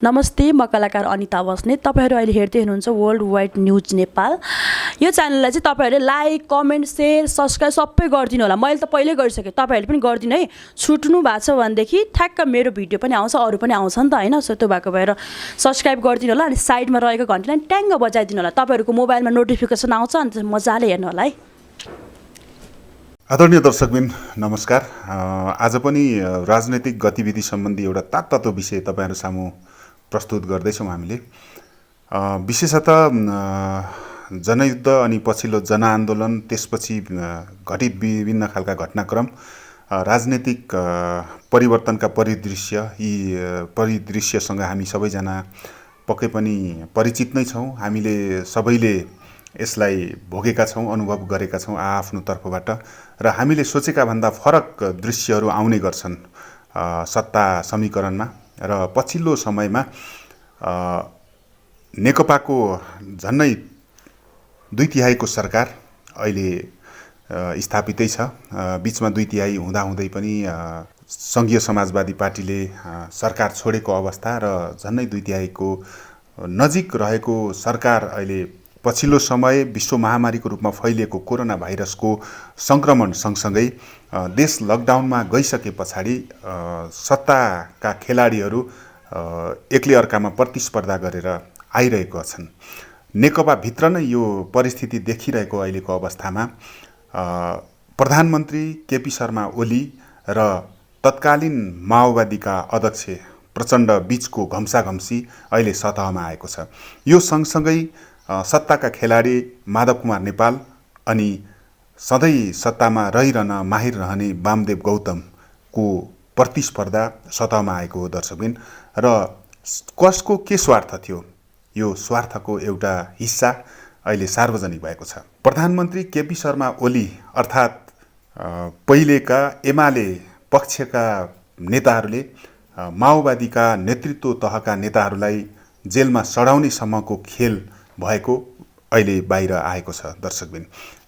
नमस्ते, म कलाकार अनिता बस्नेत। तपाईहरु अहिले हेर्दै हुनुहुन्छ वर्ल्ड वाइड न्यूज नेपाल। यो च्यानललाई चाहिँ तपाईहरुले लाइक, कमेन्ट, शेयर, सब्स्क्राइब सबै गरिदिनु होला। मैले त पहिल्यै गरिसके, तपाईहरुले पनि गरिदिनु है। छुट्नु भएको छ भनेदेखि ठ्याक्क मेरो भिडियो पनि आउँछ, अरु पनि आउँछ नि त हैन। सो त्यो भएको भएर सब्स्क्राइब गरिदिनु होला अनि साइडमा रहेको घण्टीलाई ट्याङ्ग बजाइदिनु होला। तपाईहरुको मोबाइलमा नोटिफिकेसन आउँछ अनि मजाले हेर्नु होला है। आदरणीय दर्शकबिन नमस्कार। आज पनि राजनैतिक गतिविधि सम्बन्धी एउटा तातो विषय तपाईहरु सामु प्रस्तुत गर्दैछौँ हामीले। विशेषतः जनयुद्ध अनि पछिल्लो जनआन्दोलन, त्यसपछि घटित विभिन्न खालका घटनाक्रम, राजनीतिक परिवर्तनका परिदृश्य, यी परिदृश्यसँग हामी सबैजना पक्कै पनि परिचित नै छौँ। हामीले सबैले यसलाई भोगेका छौँ, अनुभव गरेका छौँ आफ्नो तर्फबाट, र हामीले सोचेका भन्दा फरक दृश्यहरू आउने गर्छन् सत्ता समीकरणमा। र पछिल्लो समयमा नेकपाको झन्नै 2/3 सरकार अहिले स्थापितै छ। बीचमा 2/3 हुँदाहुँदै पनि संघीय समाजवादी पार्टीले सरकार छोडेको अवस्था र झन्नै 2/3 नजिक रहेको सरकार अहिले पछिल्लो समय विश्व महामारीको रूपमा फैलिएको कोरोना भाइरसको संक्रमण सँगसँगै देश लकडाउनमा गइसके पछाडि सत्ताका खेलाडीहरू एकले अर्कामा प्रतिस्पर्धा गरेर आइरहेका छन्। नेकपा भित्र नै यो परिस्थिति देखिरहेको अहिलेको अवस्थामा प्रधानमन्त्री केपी शर्मा ओली र तत्कालीन माओवादीका अध्यक्ष प्रचण्ड बीचको घम्साघम्सी अहिले सतहमा आएको छ। यो सँगसँगै सत्ताका खेलाडी माधव कुमार नेपाल अनि सधैँ सत्तामा रहिरहन माहिर रहने वामदेव गौतमको प्रतिस्पर्धा सतहमा आएको हो दर्शकबिन। र कसको के स्वार्थ थियो, यो स्वार्थको एउटा हिस्सा अहिले सार्वजनिक भएको छ। प्रधानमन्त्री केपी शर्मा ओली अर्थात् पहिलेका एमाले पक्षका नेताहरूले माओवादीका नेतृत्व तहका नेताहरूलाई जेलमा सडाउने सम्मको खेल भएको अहिले बाहिर आएको छ दर्शकबिन।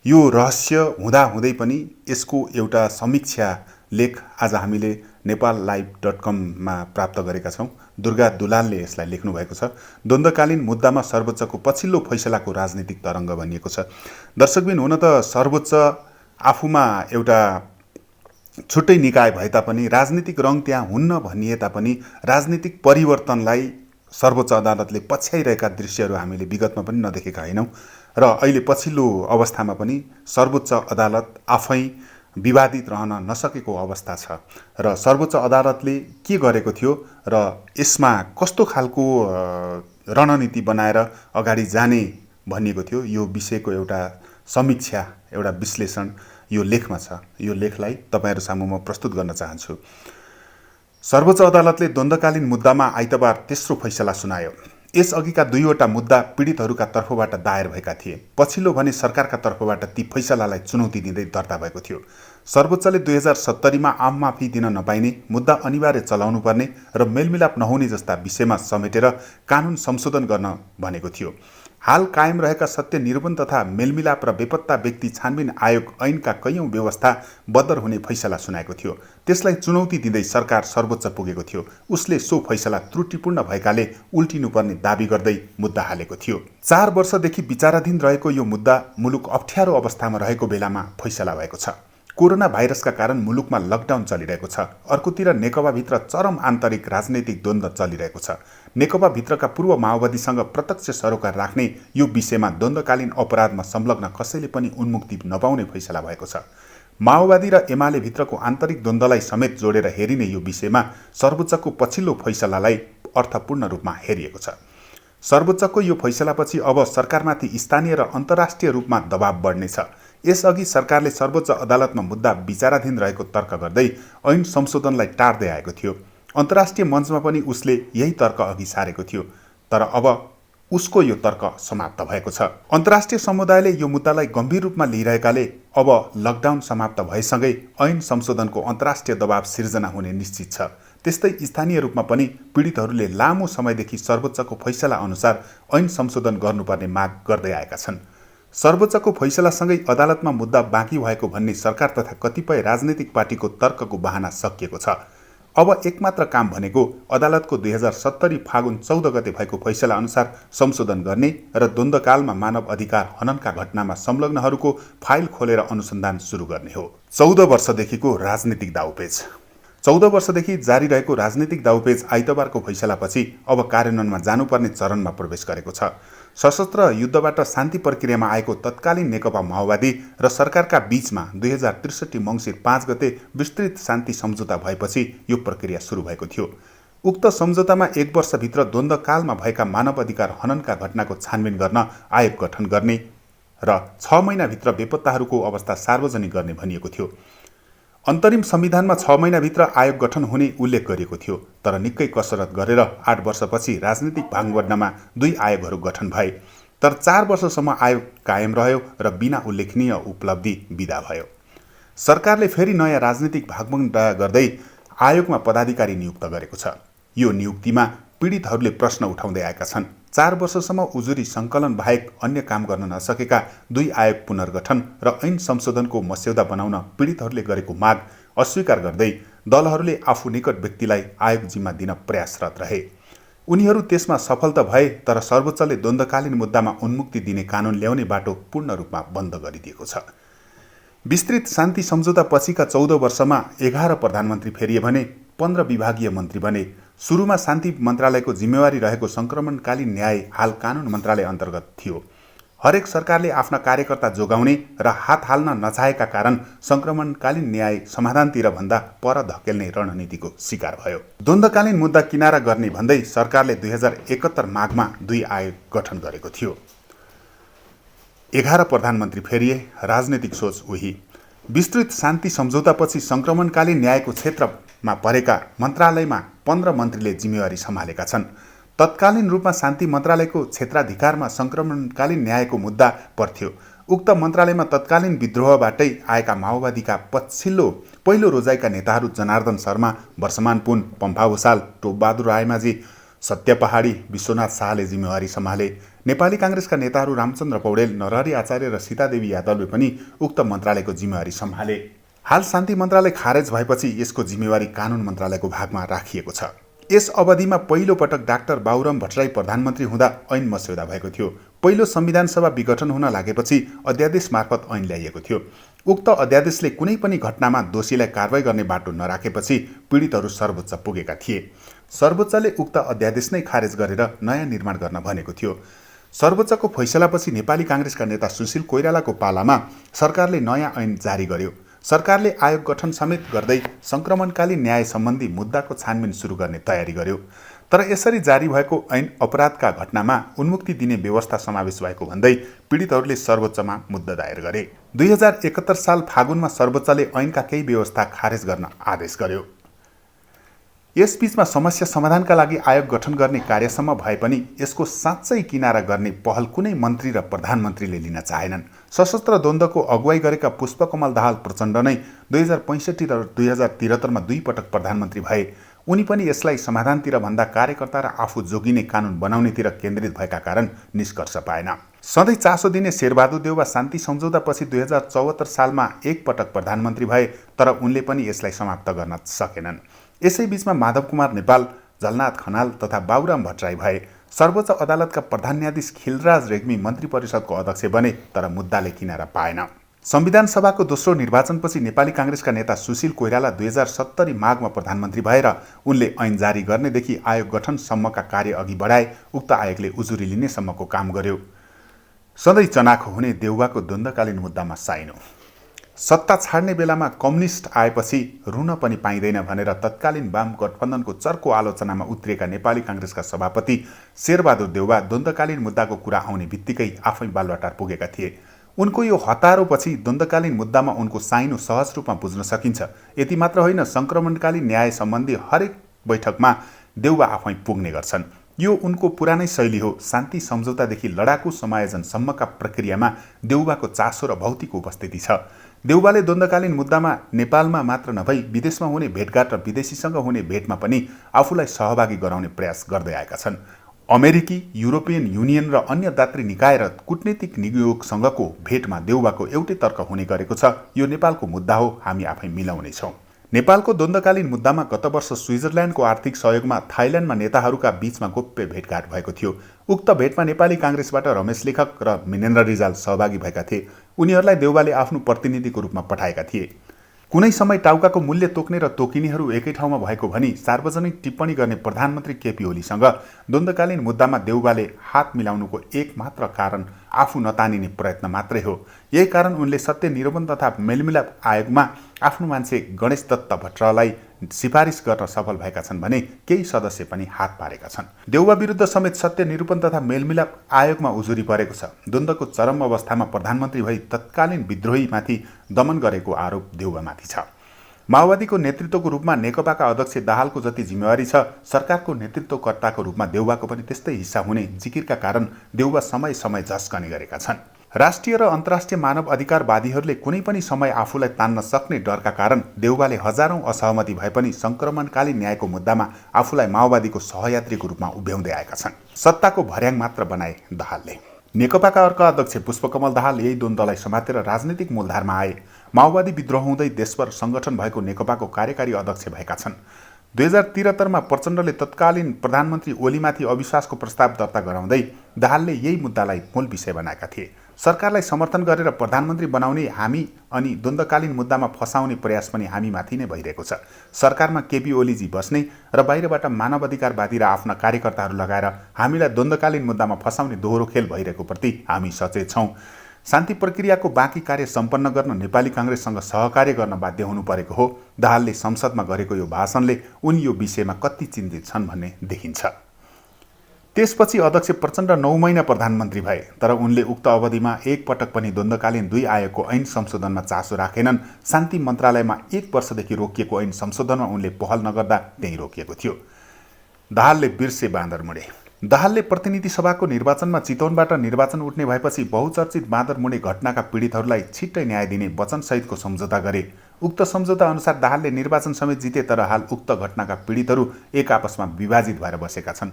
यो रहस्य हुँदाहुँदै पनि यसको एउटा समीक्षा लेख आज हामीले नेपाललाइभ.com मा प्राप्त गरेका छौँ। दुर्गा दुलालले यसलाई लेख्नु भएको छ। द्वन्द्वकालीन मुद्दामा सर्वोच्चको पछिल्लो फैसलाको राजनीतिक तरङ्ग भनिएको छ। दर्शकबिन, हुन त सर्वोच्च आफूमा एउटा छुट्टै निकाय भए तापनि, राजनीतिक रङ त्यहाँ हुन्न भनिए तापनि राजनीतिक परिवर्तनलाई सर्वोच्च अदालतले पछ्याइरहेका दृश्यहरू हामीले विगतमा पनि नदेखेका होइनौँ। र अहिले पछिल्लो अवस्थामा पनि सर्वोच्च अदालत आफै विवादित रहन नसकेको अवस्था छ। र सर्वोच्च अदालतले के गरेको थियो र यसमा कस्तो खालको रणनीति बनाएर अगाडि जाने भनिएको थियो, यो विषयको एउटा समीक्षा, एउटा विश्लेषण यो लेखमा छ। यो लेखलाई तपाईहरु सामु म प्रस्तुत गर्न चाहन्छु। सर्वोच्च अदालतले द्वन्द्वकालीन मुद्दामा आइतबार तेस्रो फैसला सुनायो। यसअघिका 2वटा मुद्दा पीडितहरूका तर्फबाट दायर भएका थिए। पछिल्लो भने सरकारका तर्फबाट ती फैसलालाई चुनौती दिँदै दर्ता भएको थियो। सर्वोच्चले 2070 मा आम माफी दिन नपाइने, मुद्दा अनिवार्य चलाउनु पर्ने र मेलमिलाप नहुने जस्ता विषयमा समेटेर कानुन संशोधन गर्न भनेको थियो। हाल कायम रहेका सत्य निरूपण तथा मेलमिलाप र बेपत्ता व्यक्ति छानबिन आयोग ऐनका कैयौं व्यवस्था बद्दर हुने फैसला सुनाएको थियो। त्यसलाई चुनौती दिँदै सरकार सर्वोच्च पुगेको थियो। उसले सो फैसला त्रुटिपूर्ण भएकाले उल्टिनुपर्ने दाबी गर्दै मुद्दा हालेको थियो। 4 वर्षदेखि विचाराधीन रहेको यो मुद्दा मुलुक अप्ठ्यारो अवस्थामा रहेको बेलामा फैसला भएको छ। कोरोना भाइरसका कारण मुलुकमा लकडाउन चलिरहेको छ। अर्कोतिर नेकपाभित्र चरम आन्तरिक राजनैतिक द्वन्द्व चलिरहेको छ। नेकपाभित्रका पूर्व माओवादीसँग प्रत्यक्ष सरोकार राख्ने यो विषयमा द्वन्द्वकालीन अपराधमा संलग्न कसैले पनि उन्मुक्ति नपाउने फैसला भएको छ। माओवादी र एमाले भित्रको आन्तरिक द्वन्द्वलाई समेत जोडेर हेरिने यो विषयमा सर्वोच्चको पछिल्लो फैसलालाई अर्थपूर्ण रूपमा हेरिएको छ। सर्वोच्चको यो फैसलापछि अब सरकारमाथि स्थानीय र अन्तर्राष्ट्रिय रूपमा दबाव बढ्नेछ। यसअघि सरकारले सर्वोच्च अदालतमा मुद्दा विचाराधीन रहेको तर्क गर्दै ऐन संशोधनलाई टार्दै आएको थियो। अन्तर्राष्ट्रिय मञ्चमा पनि उसले यही तर्क अघि सारेको थियो। तर अब उसको यो तर्क समाप्त भएको छ। अन्तर्राष्ट्रिय समुदायले यो मुद्दालाई गम्भीर रूपमा लिइरहेकाले अब लकडाउन समाप्त भएसँगै ऐन संशोधनको अन्तर्राष्ट्रिय दबाव सिर्जना हुने निश्चित छ। त्यस्तै स्थानीय रूपमा पनि पीडितहरूले लामो समयदेखि सर्वोच्चको फैसला अनुसार ऐन संशोधन गर्नुपर्ने माग गर्दै आएका छन्। सर्वोच्चको फैसलासँगै अदालतमा मुद्दा बाँकी भएको भन्ने सरकार तथा कतिपय राजनीतिक पार्टीको तर्कको बहाना सकिएको छ। अब एकमात्र काम भनेको अदालतको 2070 फागुन 14 गते भएको फैसला अनुसार संशोधन गर्ने र द्वन्द्वकालमा मानव अधिकार हननका घटनामा संलग्नहरूको फाइल खोलेर अनुसन्धान सुरु गर्ने हो। 14 वर्षदेखिको राजनीतिक दाउपेच। 14 वर्षदेखि जारी रहेको राजनीतिक दाउपेच आइतबारको फैसलापछि अब कार्यान्वयनमा जानुपर्ने चरणमा प्रवेश गरेको छ। सशस्त्र युद्धबाट शान्ति प्रक्रियामा आएको तत्कालीन नेकपा माओवादी र सरकारका बीचमा 2063 मङ्सिर 5 गते विस्तृत शान्ति सम्झौता भएपछि यो प्रक्रिया सुरु भएको थियो। उक्त सम्झौतामा 1 वर्षभित्र द्वन्द्वकालमा भएका मानव अधिकार हननका घटनाको छानबिन गर्न आयोग गठन गर्ने र 6 महिनाभित्र बेपत्ताहरूको अवस्था सार्वजनिक गर्ने भनिएको थियो। अन्तरिम संविधानमा 6 महिनाभित्र आयोग गठन हुने उल्लेख गरिएको थियो, तर निकै कसरत गरेर 8 वर्षपछि राजनीतिक भागवण्डामा 2 आयोगहरू गठन भए। तर 4 वर्षसम्म आयोग कायम रह्यो र बिना उल्लेखनीय उपलब्धि बिदा भयो। सरकारले फेरि नयाँ राजनीतिक भागवण्डा गर्दै आयोगमा पदाधिकारी नियुक्त गरेको छ। यो नियुक्तिमा पीडितहरूले प्रश्न उठाउँदै आएका छन्। 4 वर्षसम्म उजुरी सङ्कलन बाहेक अन्य काम गर्न नसकेका 2 आयोग पुनर्गठन र ऐन संशोधनको मस्यौदा बनाउन पीडितहरूले गरेको माग अस्वीकार गर्दै दलहरूले आफू निकट व्यक्तिलाई आयोग जिम्मा दिन प्रयासरत रहे। उनीहरू त्यसमा सफल त भए, तर सर्वोच्चले द्वन्द्वकालीन मुद्दामा उन्मुक्ति दिने कानुन ल्याउने बाटो पूर्ण रूपमा बन्द गरिदिएको छ। विस्तृत शान्ति सम्झौता पछिका 14 वर्षमा 11 प्रधानमन्त्री फेरिए भने 15 विभागीय मन्त्री बने। सुरुमा शान्ति मन्त्रालयको जिम्मेवारी रहेको सङ्क्रमणकालीन न्याय हाल कानुन मन्त्रालय अन्तर्गत थियो। हरेक सरकारले आफ्ना कार्यकर्ता जोगाउने र हात हाल्न नचाहेका कारण सङ्क्रमणकालीन न्याय समाधानतिर भन्दा पर धकेल्ने रणनीतिको शिकार भयो। द्वन्द्वकालीन मुद्दा किनारा गर्ने भन्दै सरकारले 2071 माघमा 2 आयोग गठन गरेको थियो। 11 प्रधानमन्त्री फेरिए, राजनीतिक सोच उही। विस्तृत शान्ति सम्झौतापछि सङ्क्रमणकालीन न्यायको क्षेत्रमा परेका मन्त्रालयमा 15 मन्त्रीले जिम्मेवारी सम्हालेका छन्। तत्कालीन रूपमा शान्ति मन्त्रालयको क्षेत्राधिकारमा सङ्क्रमणकालीन न्यायको मुद्दा पर्थ्यो। उक्त मन्त्रालयमा तत्कालीन विद्रोहबाटै आएका माओवादीका पहिलो रोजाइका नेताहरू जनार्दन शर्मा, वर्षमान पुन, पम्फा भुसाल, टोपबहादुर रायमाझी, सत्य पहाडी, विश्वनाथ शाहले जिम्मेवारी सम्हाले। नेपाली काङ्ग्रेसका नेताहरू रामचन्द्र पौडेल, नरहरि आचार्य र सीतादेवी यादवले पनि उक्त मन्त्रालयको जिम्मेवारी सम्हाले। हाल शान्ति मन्त्रालय खारेज भएपछि यसको जिम्मेवारी कानुन मन्त्रालयको भागमा राखिएको छ। यस अवधिमा पहिलो पटक डाक्टर बाबुराम भट्टराई प्रधानमन्त्री हुँदा ऐन मस्यौदा भएको थियो। पहिलो संविधान सभा विघटन हुन लागेपछि अध्यादेश मार्फत ऐन ल्याइएको थियो। उक्त अध्यादेशले कुनै पनि घटनामा दोषीलाई कारवाही गर्ने बाटो नराखेपछि पीडितहरू सर्वोच्च पुगेका थिए। सर्वोच्चले उक्त अध्यादेश नै खारेज गरेर नयाँ निर्माण गर्न भनेको थियो। सर्वोच्चको फैसलापछि नेपाली काङ्ग्रेसका नेता सुशील कोइरालाको पालामा सरकारले नयाँ ऐन जारी गर्यो। सरकारले आयोग गठन समेत गर्दै सङ्क्रमणकालीन न्याय सम्बन्धी मुद्दाको छानबिन सुरु गर्ने तयारी गर्यो। तर यसरी जारी भएको ऐन अपराधका घटनामा उन्मुक्ति दिने व्यवस्था समावेश भएको भन्दै पीडितहरूले सर्वोच्चमा मुद्दा दायर गरे। 2071 साल फागुनमा सर्वोच्चले ऐनका केही व्यवस्था खारेज गर्न आदेश गर्यो। यसबीचमा समस्या समाधानका लागि आयोग गठन गर्ने कार्यसम्म भए पनि यसको साँच्चै किनारा गर्ने पहल कुनै मन्त्री र प्रधानमन्त्रीले लिन चाहेनन्। सशस्त्र द्वन्द्वको अगुवाई गरेका पुष्पकमल दाहाल प्रचण्ड नै 2065 र 2073 मा 2 पटक प्रधानमन्त्री भए। उनी पनि यसलाई समाधानतिर भन्दा कार्यकर्ता र आफू जोगिने कानुन बनाउनेतिर केन्द्रित भएका कारण निष्कर्ष पाएन। सधैँ चासो दिने शेरबहादुर देउवा शान्ति सम्झौतापछि 2074 सालमा 1 पटक प्रधानमन्त्री भए, तर उनले पनि यसलाई समाप्त गर्न सकेनन्। यसैबीचमा माधव कुमार नेपाल, झलनाथ खनाल तथा बाबुराम भट्टराई भए। सर्वोच्च अदालतका प्रधान न्यायाधीश खिलराज रेग्मी मन्त्री परिषदको अध्यक्ष बने, तर मुद्दाले किनारा पाएन। संविधान सभाको दोस्रो निर्वाचनपछि नेपाली काङ्ग्रेसका नेता सुशील कोइराला 2070 माघमा प्रधानमन्त्री भएर उनले ऐन जारी गर्नेदेखि आयोग गठनसम्मका कार्य अघि बढाए। उक्त आयोगले उजुरी लिनेसम्मको काम गर्यो। सधैँ चनाखो हुने देउवाको द्वन्द्वकालीन मुद्दामा साइनो। सत्ता छाड्ने बेलामा कम्युनिस्ट आएपछि रुन पनि पाइँदैन भनेर तत्कालीन वाम गठबन्धनको चर्को आलोचनामा उत्रिएका नेपाली काङ्ग्रेसका सभापति शेरबहादुर देउवा द्वन्द्वकालीन मुद्दाको कुरा आउने बित्तिकै आफै बालवाटार पुगेका थिए। उनको यो हतारोपछि द्वन्द्वकालीन मुद्दामा उनको साइनो सहज रूपमा बुझ्न सकिन्छ। यति मात्र होइन, सङ्क्रमणकालीन न्याय सम्बन्धी हरेक बैठकमा देउवा आफै पुग्ने गर्छन्। यो उनको पुरानै शैली हो। शान्ति सम्झौतादेखि लडाकु समायोजनसम्मका प्रक्रियामा देउवाको चासो र भौतिक उपस्थिति छ। देउवाले द्वन्द्वकालीन मुद्दामा नेपालमा मात्र नभई विदेशमा हुने भेटघाट र विदेशीसँग हुने भेटमा पनि आफूलाई सहभागी गराउने प्रयास गर्दै आएका छन्। अमेरिकी, युरोपियन युनियन र अन्य दात्री निकाय र कूटनीतिक नियोगसँगको भेटमा देउवाको एउटै तर्क हुने गरेको छ, यो नेपालको मुद्दा हो, हामी आफै मिलाउनेछौँ। नेपालको द्वन्द्वकालीन मुद्दामा गत वर्ष स्विजरल्यान्डको आर्थिक सहयोगमा थाइल्यान्डमा नेताहरूका बीचमा गोप्य भेटघाट भएको थियो। उक्त भेटमा नेपाली काङ्ग्रेसबाट रमेश लेखक र मिनेन्द्र रिजाल सहभागी भएका थिए। उनीहरूलाई देउवाले आफ्नो प्रतिनिधिको रूपमा पठाएका थिए। कुनै समय टाउकाको मूल्य तोक्ने र तोकिनेहरू एकै ठाउँमा भएको भनी सार्वजनिक टिप्पणी गर्ने प्रधानमन्त्री केपी ओलीसँग द्वन्द्वकालीन मुद्दामा देउवाले हात मिलाउनुको एक मात्र कारण आफू नतानिने प्रयत्न मात्रै हो। यही कारण उनले सत्य निरूपण तथा मेलमिलाप आयोगमा आफ्नो मान्छे गणेश दत्त भट्टराईलाई सिफारिस गर्न सफल भएका छन् भने केही सदस्य पनि हात पारेका छन्। देउवा विरुद्ध समेत सत्य निरूपण तथा मेलमिलाप आयोगमा उजुरी परेको छ। द्वन्द्वको चरम अवस्थामा प्रधानमन्त्री भई तत्कालीन विद्रोहीमाथि दमन गरेको आरोप देउवामाथि छ। माओवादीको नेतृत्वको रूपमा नेकपाका अध्यक्ष दाहालको जति जिम्मेवारी छ, सरकारको नेतृत्वकर्ताको रूपमा देउवाको पनि त्यस्तै हिस्सा हुने जिकिरका कारण देउवा समय समय झस्कने गरेका छन्। राष्ट्रिय र अन्तर्राष्ट्रिय मानव अधिकारवादीहरूले कुनै पनि समय आफूलाई तान्न सक्ने डरका कारण देउवाले हजारौं असहमति भए पनि सङ्क्रमणकालीन न्यायको मुद्दामा आफूलाई माओवादीको सहयात्रीको रूपमा उभ्याउँदै आएका छन्। सत्ताको भर्याङ मात्र बनाए दाहालले। नेकपाका अर्का अध्यक्ष पुष्पकमल दाहाल यही द्वन्द्वलाई समातेर राजनीतिक मूलधारमा आए। माओवादी विद्रोह हुँदै देशभर सङ्गठन भएको नेकपाको कार्यकारी अध्यक्ष भएका छन्। 2073मा प्रचण्डले तत्कालीन प्रधानमन्त्री ओलीमाथि अविश्वासको प्रस्ताव दर्ता गराउँदै दाहालले यही मुद्दालाई मूल विषय बनाएका थिए। सरकारलाई समर्थन गरेर प्रधानमन्त्री बनाउने हामी अनि द्वन्द्वकालीन मुद्दामा फसाउने प्रयास पनि हामीमाथि नै भइरहेको छ। सरकारमा केपी ओलीजी बस्ने र बाहिरबाट मानव अधिकारवादी र आफ्ना कार्यकर्ताहरू लगाएर हामीलाई द्वन्द्वकालीन मुद्दामा फसाउने दोहोरो खेल भइरहेको प्रति हामी सचेत छौँ। शान्ति प्रक्रियाको बाँकी कार्य सम्पन्न गर्न नेपाली काङ्ग्रेससँग सहकार्य गर्न बाध्य हुनु परेको हो। दाहालले संसदमा गरेको यो भाषणले उनी यो विषयमा कति चिन्तित छन् भन्ने देखिन्छ। त्यसपछि अध्यक्ष प्रचण्ड 9 महिना प्रधानमन्त्री भए, तर उनले उक्त अवधिमा एक पटक पनि द्वन्द्वकालीन 2 आयोगको ऐन संशोधनमा चासो राखेनन्। शान्ति मन्त्रालयमा 1 वर्षदेखि रोकिएको ऐन संशोधनमा उनले पहल नगर्दा त्यही रोकिएको थियो। दाहालले बिर्से बाँदर मुडे। दाहालले प्रतिनिधि सभाको निर्वाचनमा चितवनबाट निर्वाचन उठ्ने भएपछि बहुचर्चित बाँदर मुडे घटनाका पीडितहरूलाई छिट्टै न्याय दिने वचनसहितको सम्झौता गरे। उक्त सम्झौता अनुसार दाहालले निर्वाचन समेत जिते, तर हाल उक्त घटनाका पीडितहरू एक आपसमा विभाजित भएर बसेका छन्।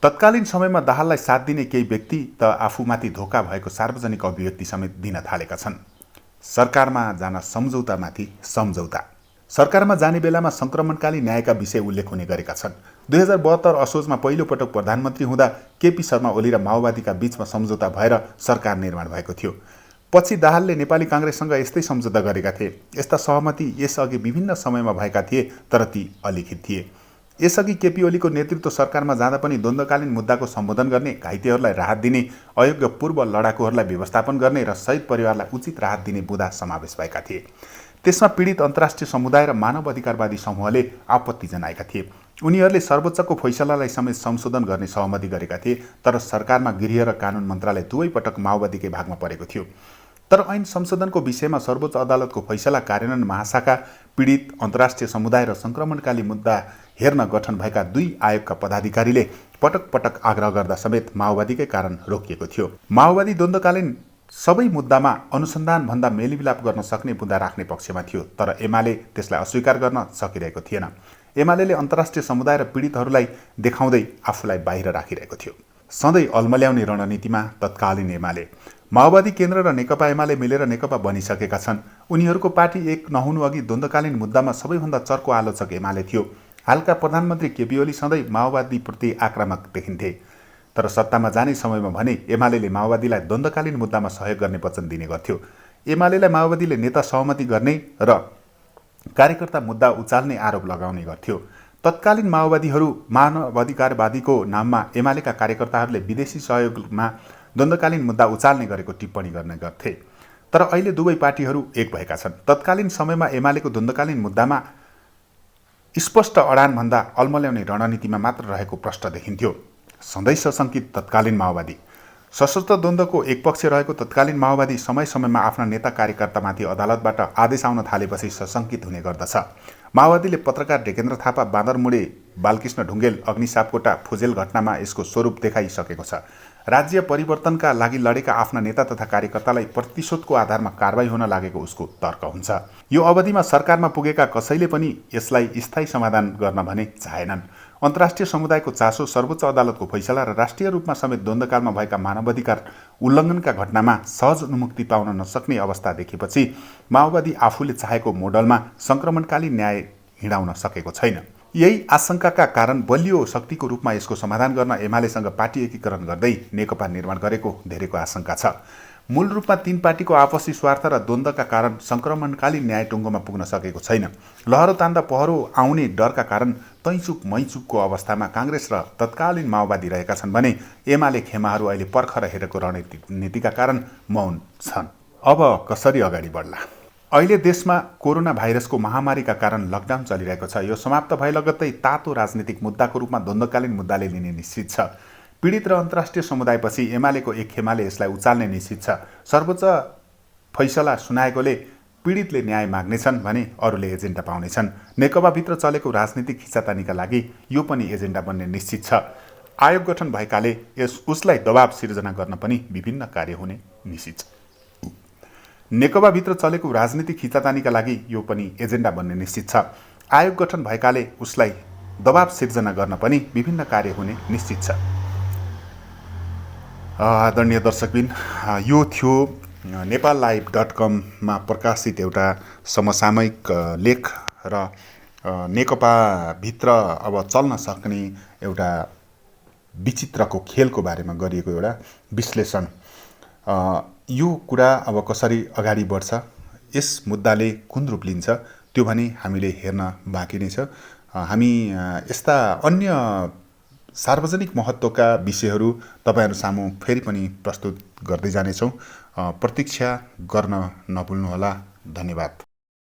तत्कालीन समयमा दाहाललाई साथ दिने केही व्यक्ति त आफूमाथि धोका भएको सार्वजनिक अभिव्यक्ति समेत दिन थालेका छन्। सरकारमा जान सम्झौतामाथि सम्झौता। सरकारमा जाने बेलामा सङ्क्रमणकालीन न्यायका विषय उल्लेख हुने गरेका छन्। 2072 असोजमा पहिलोपटक प्रधानमन्त्री हुँदा केपी शर्मा ओली र माओवादीका बीचमा सम्झौता भएर सरकार निर्माण भएको थियो। पछि दाहालले नेपाली काङ्ग्रेससँग यस्तै सम्झौता गरेका थिए। यस्ता सहमति यसअघि विभिन्न समयमा भएका थिए, तर ती अलिखित थिए। यसअघि केपी ओलीको नेतृत्व सरकारमा जाँदा पनि द्वन्द्वकालीन मुद्दाको सम्बोधन गर्ने, घाइतेहरूलाई राहत दिने, अयोग्य पूर्व लडाकुहरूलाई व्यवस्थापन गर्ने र शहीद परिवारलाई उचित राहत दिने बुँदा समावेश भएका थिए। त्यसमा पीडित अन्तर्राष्ट्रिय समुदाय र मानव अधिकारवादी समूहले आपत्ति जनाएका थिए। उनीहरूले सर्वोच्चको फैसलालाई समेत संशोधन गर्ने सहमति गरेका थिए, तर सरकारमा गृह र कानुन मन्त्रालय दुवै पटक माओवादीकै भागमा परेको थियो। तर ऐन संशोधनको विषयमा सर्वोच्च अदालतको फैसला कार्यान्वयन महाशाखा, पीडित अन्तर्राष्ट्रिय समुदाय र सङ्क्रमणकालीन मुद्दा हेर्न गठन भएका 2 आयोगका पदाधिकारीले पटक पटक आग्रह गर्दा समेत माओवादीकै कारण रोकिएको थियो। माओवादी द्वन्द्वकालीन सबै मुद्दामा अनुसन्धानभन्दा मेलमिलाप गर्न सक्ने मुद्दा राख्ने पक्षमा थियो, तर एमाले त्यसलाई अस्वीकार गर्न सकिरहेको थिएन। एमाले अन्तर्राष्ट्रिय समुदाय र पीडितहरूलाई देखाउँदै आफूलाई बाहिर राखिरहेको थियो। सधैँ अल्मल्याउने रणनीतिमा तत्कालीन एमाले। माओवादी केन्द्र र नेकपा एमाले मिलेर नेकपा बनिसकेका छन्। उनीहरूको पार्टी एक नहुनु अघि द्वन्द्वकालीन मुद्दामा सबैभन्दा चर्को आलोचक एमाले थियो। हालका प्रधानमन्त्री केपी ओली सधैँ माओवादीप्रति आक्रामक देखिन्थे, तर सत्तामा जाने समयमा भने एमाले माओवादीलाई द्वन्द्वकालीन मुद्दामा सहयोग गर्ने वचन दिने गर्थ्यो। एमालेलाई माओवादीले नेता सहमति गर्ने र कार्यकर्ता मुद्दा उचाल्ने आरोप लगाउने गर्थ्यो। तत्कालीन माओवादीहरू मानवाधिकारवादीको नाममा एमालेका कार्यकर्ताहरूले विदेशी सहयोगमा द्वन्द्वकालीन मुद्दा उचाल्ने गरेको टिप्पणी गर्ने गर्थे। तर अहिले दुवै पार्टीहरू एक भएका छन्। तत्कालीन समयमा एमालेको द्वन्द्वकालीन मुद्दामा स्पष्ट अडानभन्दा अल्मल्याउने रणनीतिमा मात्र रहेको प्रश्न देखिन्थ्यो। सधैँ सशङ्कित तत्कालीन माओवादी। सशस्त्र द्वन्द्वको एक पक्ष रहेको तत्कालीन माओवादी समय समयमा आफ्ना नेता कार्यकर्तामाथि अदालतबाट आदेश आउन थालेपछि सशङ्कित हुने गर्दछ। माओवादीले पत्रकार ढेकेन्द्र थापा, बाँदर मुडे, बालकृष्ण ढुङ्गेल, अग्निसापकोटा, फुजेल घटनामा यसको स्वरूप देखाइसकेको छ। राज्य परिवर्तनका लागि लडेका आफ्ना नेता तथा कार्यकर्तालाई प्रतिशोधको आधारमा कारबाही हुन लागेको उसको तर्क हुन्छ। यो अवधिमा सरकारमा पुगेका कसैले पनि यसलाई स्थायी समाधान गर्न भने चाहेनन्। अन्तर्राष्ट्रिय समुदायको चासो, सर्वोच्च अदालतको फैसला र राष्ट्रिय रूपमा समेत द्वन्द्वकालमा भएका मानवाधिकार उल्लङ्घनका घटनामा सहज उन्मुक्ति पाउन नसक्ने अवस्था देखेपछि माओवादी आफूले चाहेको मोडलमा सङ्क्रमणकालीन न्याय हिँडाउन सकेको छैन। यही आशंकाका कारण बलियो शक्तिको रूपमा यसको समाधान गर्न एमालेसँग पार्टी एकीकरण गर्दै नेकपा निर्माण गरेको धेरैको आशंका छ। मूल रूपमा तीन पार्टीको आपसी स्वार्थ र द्वन्द्वका कारण सङ्क्रमणकालीन न्याय टुङ्गोमा पुग्न सकेको छैन। लहरो तान्दा पहरो आउने डरका कारण तैचुक मैचुकको अवस्थामा काङ्ग्रेस र तत्कालीन माओवादी रहेका छन् भने एमाले खेमाहरू अहिले पर्खर हेरेको रणनीतिका कारण मौन छन्। अब कसरी अगाडि बढ्ला? अहिले देशमा कोरोना भाइरसको महामारीका कारण लकडाउन चलिरहेको छ। यो समाप्त भए लगत्तै तातो राजनीतिक मुद्दाको रूपमा द्वन्द्वकालीन मुद्दाले लिने निश्चित छ। पीडित र अन्तर्राष्ट्रिय समुदायपछि एमालेको एक खेमाले यसलाई उचाल्ने निश्चित छ। सर्वोच्च फैसला सुनाएकोले पीडितले न्याय माग्नेछन् भने अरूले एजेन्डा पाउनेछन्। नेकपाभित्र चलेको राजनीतिक खिचातानीका लागि यो पनि एजेन्डा बन्ने निश्चित छ। आयोग गठन भएकाले उसलाई दबाब सिर्जना गर्न पनि विभिन्न कार्य हुने निश्चित छ। नेकपाभित्र चलेको राजनीतिक खिचातानीका लागि यो पनि एजेन्डा बन्ने निश्चित छ। आयोग गठन भएकाले उसलाई दबाब सिर्जना गर्न पनि विभिन्न कार्य हुने निश्चित छ। आदरणीय दर्शकबिन, यो थियो नेपाललाइभ.com प्रकाशित एउटा समसामयिक लेख र नेकपाभित्र अब चल्न सक्ने एउटा विचित्रको खेलको बारेमा गरिएको एउटा विश्लेषण। यो कुरा अब कसरी अगाडि बढ्छ, यस मुद्दाले कुन रूप लिन्छ, त्यो भने हामीले हेर्न बाँकी नै छ। हामी यस्ता अन्य सार्वजनिक महत्त्वका विषयहरू तपाईहरू सामु फेरि पनि प्रस्तुत गर्दै जानेछौँ। प्रतीक्षा गर्न नभुल्नुहोला। धन्यवाद।